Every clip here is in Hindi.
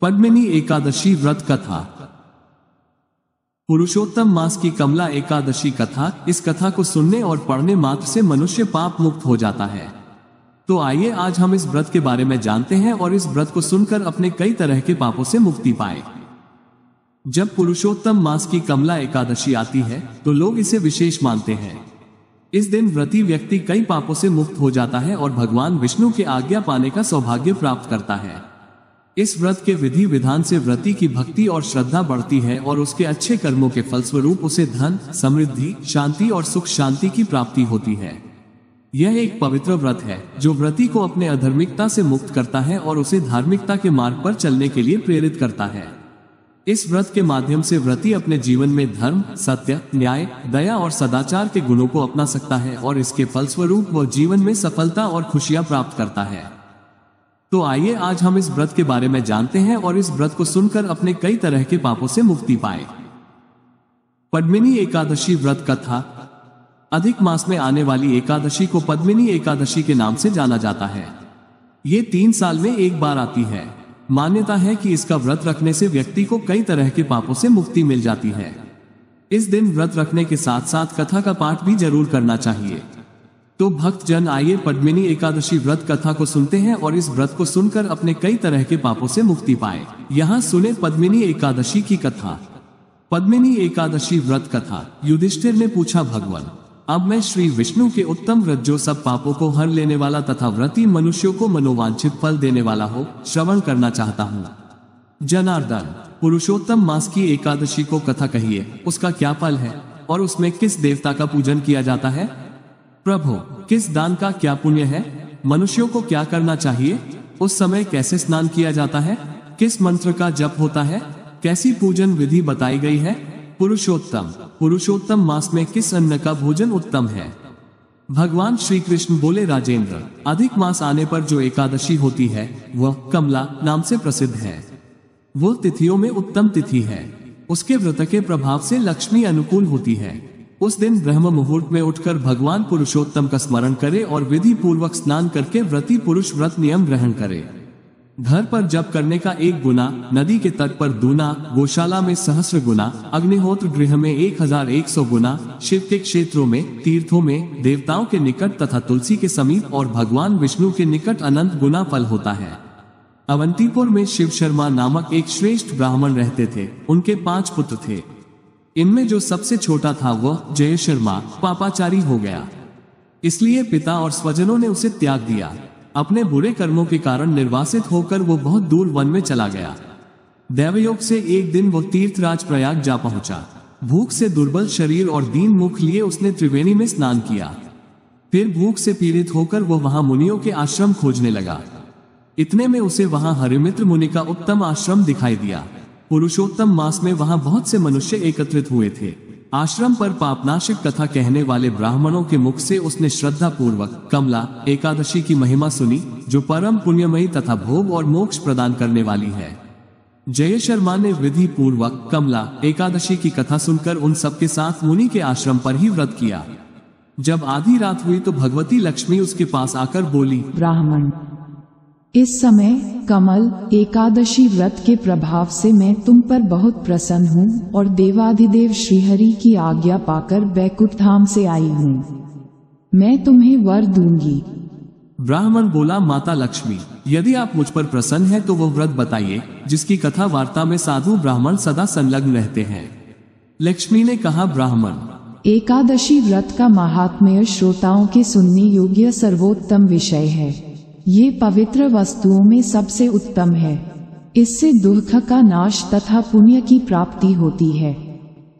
पद्मिनी एकादशी व्रत कथा। पुरुषोत्तम मास की कमला एकादशी कथा। इस कथा को सुनने और पढ़ने मात्र से मनुष्य पाप मुक्त हो जाता है। तो आइए आज हम इस व्रत के बारे में जानते हैं और इस व्रत को सुनकर अपने कई तरह के पापों से मुक्ति पाए। जब पुरुषोत्तम मास की कमला एकादशी आती है तो लोग इसे विशेष मानते हैं। इस दिन व्रती व्यक्ति कई पापों से मुक्त हो जाता है और भगवान विष्णु की आज्ञा पाने का सौभाग्य प्राप्त करता है। इस व्रत के विधि विधान से व्रती की भक्ति और श्रद्धा बढ़ती है और उसके अच्छे कर्मों के फलस्वरूप उसे धन, समृद्धि, शांति और सुख शांति की प्राप्ति होती है। यह एक पवित्र व्रत है जो व्रती को अपने अधर्मिकता से मुक्त करता है और उसे धार्मिकता के मार्ग पर चलने के लिए प्रेरित करता है। इस व्रत के माध्यम से व्रती अपने जीवन में धर्म, सत्य, न्याय, दया और सदाचार के गुणों को अपना सकता है और इसके फलस्वरूप वह जीवन में सफलता और खुशियां प्राप्त करता है। तो आइए आज हम इस व्रत के बारे में जानते हैं और इस व्रत को सुनकर अपने कई तरह के पापों से मुक्ति पाए। पद्मिनी एकादशी व्रत कथा। अधिक मास में आने वाली एकादशी को पद्मिनी एकादशी के नाम से जाना जाता है। ये 3 साल में एक बार आती है। मान्यता है कि इसका व्रत रखने से व्यक्ति को कई तरह के पापों से मुक्ति मिल जाती है। इस दिन व्रत रखने के साथ साथ कथा का पाठ भी जरूर करना चाहिए। तो भक्तजन आइए पद्मिनी एकादशी व्रत कथा को सुनते हैं और इस व्रत को सुनकर अपने कई तरह के पापों से मुक्ति पाए। यहाँ सुने पद्मिनी एकादशी की कथा। पद्मिनी एकादशी व्रत कथा। युधिष्ठिर ने पूछा, भगवान, अब मैं श्री विष्णु के उत्तम व्रत जो सब पापों को हर लेने वाला तथा व्रती मनुष्यों को मनोवांछित फल देने वाला हो, श्रवण करना चाहता हूँ। जनार्दन, पुरुषोत्तम मास की एकादशी को कथा कहिए, उसका क्या फल है और उसमें किस देवता का पूजन किया जाता है? प्रभु, किस दान का क्या पुण्य है? मनुष्यों को क्या करना चाहिए? उस समय कैसे स्नान किया जाता है? किस मंत्र का जप होता है? कैसी पूजन विधि बताई गई है? पुरुषोत्तम मास में किस अन्न का भोजन उत्तम है? भगवान श्री कृष्ण बोले, राजेंद्र, अधिक मास आने पर जो एकादशी होती है वह कमला नाम से प्रसिद्ध है। वो तिथियों में उत्तम तिथि है। उसके व्रत के प्रभाव से लक्ष्मी अनुकूल होती है। उस दिन ब्रह्म मुहूर्त में उठकर भगवान पुरुषोत्तम का स्मरण करे और विधि पूर्वक स्नान करके व्रती पुरुष व्रत नियम ग्रहण करे। घर पर जप करने का 1 गुना, नदी के तट पर दूना, गौशाला में सहस्र गुना, अग्निहोत्र गृह में 1100 गुना, शिव के क्षेत्रों में, तीर्थों में, देवताओं के निकट तथा तुलसी के समीप और भगवान विष्णु के निकट अनंत गुना फल होता है। अवंतीपुर में शिव शर्मा नामक एक श्रेष्ठ ब्राह्मण रहते थे। उनके 5 पुत्र थे। इनमें जो सबसे छोटा था वह जय शर्मा पापाचारी हो गया। इसलिए पिता और स्वजनों ने उसे त्याग दिया। अपने बुरे कर्मों के कारण निर्वासित होकर वो बहुत दूर वन में चला गया। दैवयोग से एक दिन वो तीर्थराज प्रयाग जा पहुंचा। भूख से दुर्बल शरीर और दीन मुख लिए उसने त्रिवेणी में स्नान किया। फिर भूख से पीड़ित होकर वो वहां मुनियों के आश्रम खोजने लगा। इतने में उसे वहां हरिमित्र मुनि का उत्तम आश्रम दिखाई दिया। पुरुषोत्तम मास में वहां बहुत से मनुष्य एकत्रित हुए थे। आश्रम पर पापनाशक कथा कहने वाले ब्राह्मणों के मुख से उसने श्रद्धा पूर्वक कमला एकादशी की महिमा सुनी, जो परम पुण्यमयी तथा भोग और मोक्ष प्रदान करने वाली है। जय शर्मा ने विधि पूर्वक कमला एकादशी की कथा सुनकर उन सबके साथ मुनि के आश्रम पर ही व्रत किया। जब आधी रात हुई तो भगवती लक्ष्मी उसके पास आकर बोली, ब्राह्मण, इस समय कमल एकादशी व्रत के प्रभाव से मैं तुम पर बहुत प्रसन्न हूँ और देवाधिदेव श्रीहरि की आज्ञा पाकर बैकुंठ धाम से आई हूँ। मैं तुम्हें वर दूंगी। ब्राह्मण बोला, माता लक्ष्मी, यदि आप मुझ पर प्रसन्न हैं तो वो व्रत बताइए जिसकी कथा वार्ता में साधु ब्राह्मण सदा संलग्न रहते हैं। लक्ष्मी ने कहा, ब्राह्मण, एकादशी व्रत का महात्म्य श्रोताओं के सुनने योग्य सर्वोत्तम विषय है। ये पवित्र वस्तुओं में सबसे उत्तम है। इससे दुख का नाश तथा पुण्य की प्राप्ति होती है।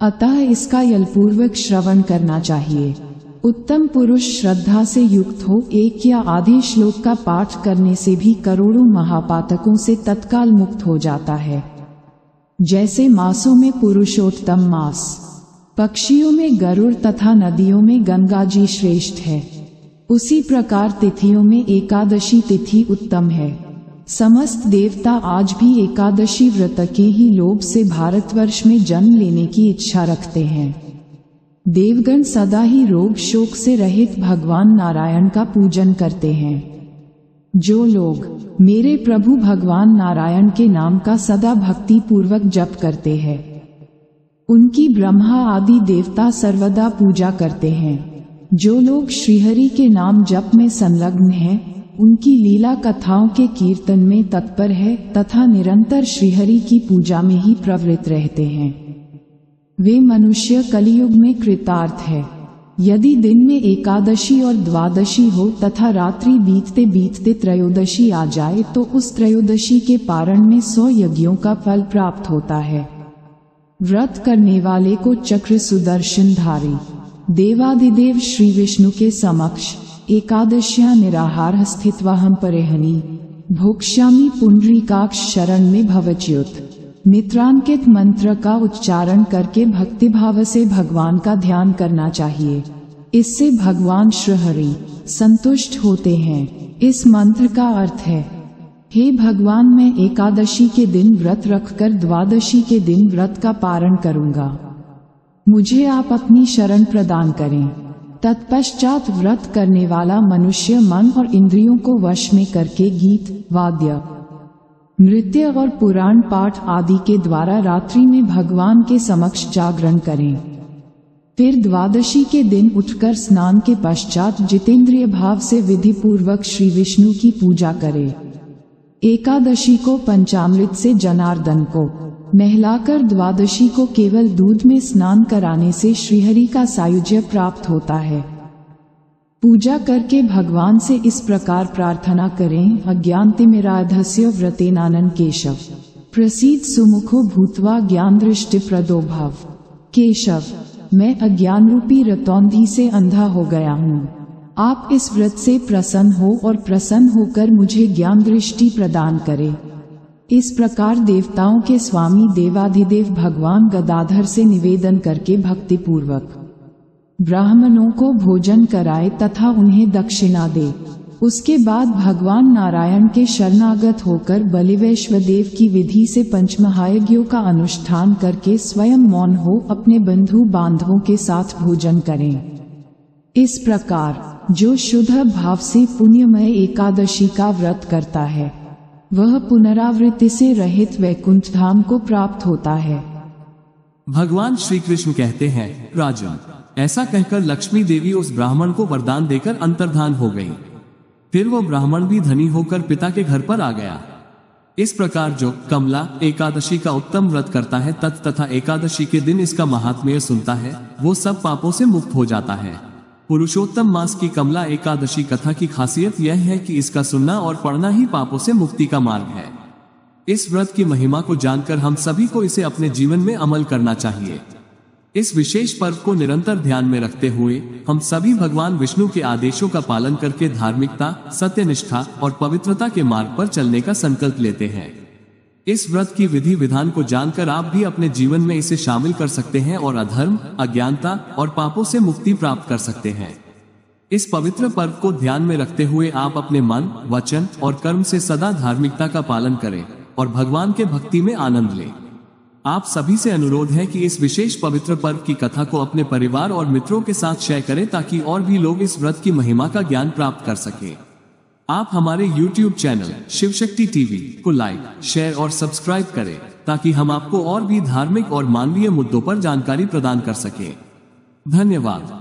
अतः इसका यलपूर्वक श्रवण करना चाहिए। उत्तम पुरुष श्रद्धा से युक्त हो 1 या आधे श्लोक का पाठ करने से भी करोड़ों महापातकों से तत्काल मुक्त हो जाता है। जैसे मासों में पुरुषोत्तम मास, पक्षियों में गरुड़ तथा नदियों में गंगा जी श्रेष्ठ है, उसी प्रकार तिथियों में एकादशी तिथि उत्तम है। समस्त देवता आज भी एकादशी व्रत के ही लोभ से भारतवर्ष में जन्म लेने की इच्छा रखते हैं। देवगण सदा ही रोग शोक से रहित भगवान नारायण का पूजन करते हैं। जो लोग मेरे प्रभु भगवान नारायण के नाम का सदा भक्ति पूर्वक जप करते हैं, उनकी ब्रह्मा आदि देवता सर्वदा पूजा करते हैं। जो लोग श्रीहरि के नाम जप में संलग्न हैं, उनकी लीला कथाओं के कीर्तन में तत्पर है तथा निरंतर श्रीहरि की पूजा में ही प्रवृत्त रहते हैं, वे मनुष्य कलियुग में कृतार्थ है। यदि दिन में एकादशी और द्वादशी हो तथा रात्रि बीतते बीतते त्रयोदशी आ जाए तो उस त्रयोदशी के पारण में 100 यज्ञों का फल प्राप्त होता है। व्रत करने वाले को चक्र सुदर्शन धारी देवाधिदेव श्री विष्णु के समक्ष एकादश्या निराहार स्थित्वाहम परेहनी भोक्ष्यामि पुंडरीकाक्ष शरण में भवच्युत मित्रांकित मंत्र का उच्चारण करके भक्तिभाव से भगवान का ध्यान करना चाहिए। इससे भगवान श्रीहरि संतुष्ट होते हैं। इस मंत्र का अर्थ है, हे भगवान, मैं एकादशी के दिन व्रत रखकर द्वादशी के दिन व्रत का पारण करूंगा। मुझे आप अपनी शरण प्रदान करें। तत्पश्चात व्रत करने वाला मनुष्य मन और इंद्रियों को वश में करके गीत, वाद्य, नृत्य और पुराण पाठ आदि के द्वारा रात्रि में भगवान के समक्ष जागरण करें। फिर द्वादशी के दिन उठकर स्नान के पश्चात जितेंद्रिय भाव से विधि पूर्वक श्री विष्णु की पूजा करें। एकादशी को पंचामृत से जनार्दन को नहलाकर द्वादशी को केवल दूध में स्नान कराने से श्रीहरि का सायुज्य प्राप्त होता है। पूजा करके भगवान से इस प्रकार प्रार्थना करें, अज्ञानतिमिराधस्य व्रतेनानन केशव प्रसीद सुमुखो भूत्वा ज्ञान दृष्टि प्रदो भव। केशव, मैं अज्ञान रूपी रतौंधी से अंधा हो गया हूँ। आप इस व्रत से प्रसन्न हो और प्रसन्न होकर मुझे ज्ञान दृष्टि प्रदान करें। इस प्रकार देवताओं के स्वामी देवाधिदेव भगवान गदाधर से निवेदन करके भक्तिपूर्वक ब्राह्मणों को भोजन कराए तथा उन्हें दक्षिणा दे। उसके बाद भगवान नारायण के शरणागत होकर बलिवैश्वदेव की विधि से पंचमहायज्ञों का अनुष्ठान करके स्वयं मौन हो अपने बंधु बांधवों के साथ भोजन करें। इस प्रकार जो शुद्ध भाव से पुण्यमय एकादशी का व्रत करता है, वह पुनरावृत्ति से रहित वैकुंठ धाम को प्राप्त होता है। भगवान श्री कृष्ण कहते हैं, राजन, ऐसा कहकर लक्ष्मी देवी उस ब्राह्मण को वरदान देकर अंतर्धान हो गई। फिर वो ब्राह्मण भी धनी होकर पिता के घर पर आ गया। इस प्रकार जो कमला एकादशी का उत्तम व्रत करता है तथा एकादशी के दिन इसका महात्म्य सुनता है, वो सब पापों से मुक्त हो जाता है। पुरुषोत्तम मास की कमला एकादशी कथा की खासियत यह है कि इसका सुनना और पढ़ना ही पापों से मुक्ति का मार्ग है। इस व्रत की महिमा को जानकर हम सभी को इसे अपने जीवन में अमल करना चाहिए। इस विशेष पर्व को निरंतर ध्यान में रखते हुए हम सभी भगवान विष्णु के आदेशों का पालन करके धार्मिकता, सत्यनिष्ठा और पवित्रता के मार्ग पर चलने का संकल्प लेते हैं। इस व्रत की विधि विधान को जानकर आप भी अपने जीवन में इसे शामिल कर सकते हैं और अधर्म, अज्ञानता और पापों से मुक्ति प्राप्त कर सकते हैं। इस पवित्र पर्व को ध्यान में रखते हुए आप अपने मन, वचन और कर्म से सदा धार्मिकता का पालन करें और भगवान के भक्ति में आनंद लें। आप सभी से अनुरोध है कि इस विशेष पवित्र पर्व की कथा को अपने परिवार और मित्रों के साथ शेयर करें ताकि और भी लोग इस व्रत की महिमा का ज्ञान प्राप्त कर सकें। आप हमारे YouTube channel Shiv Shakti TV को लाइक, शेयर और सब्सक्राइब करें ताकि हम आपको और भी धार्मिक और मानवीय मुद्दों पर जानकारी प्रदान कर सकें। धन्यवाद।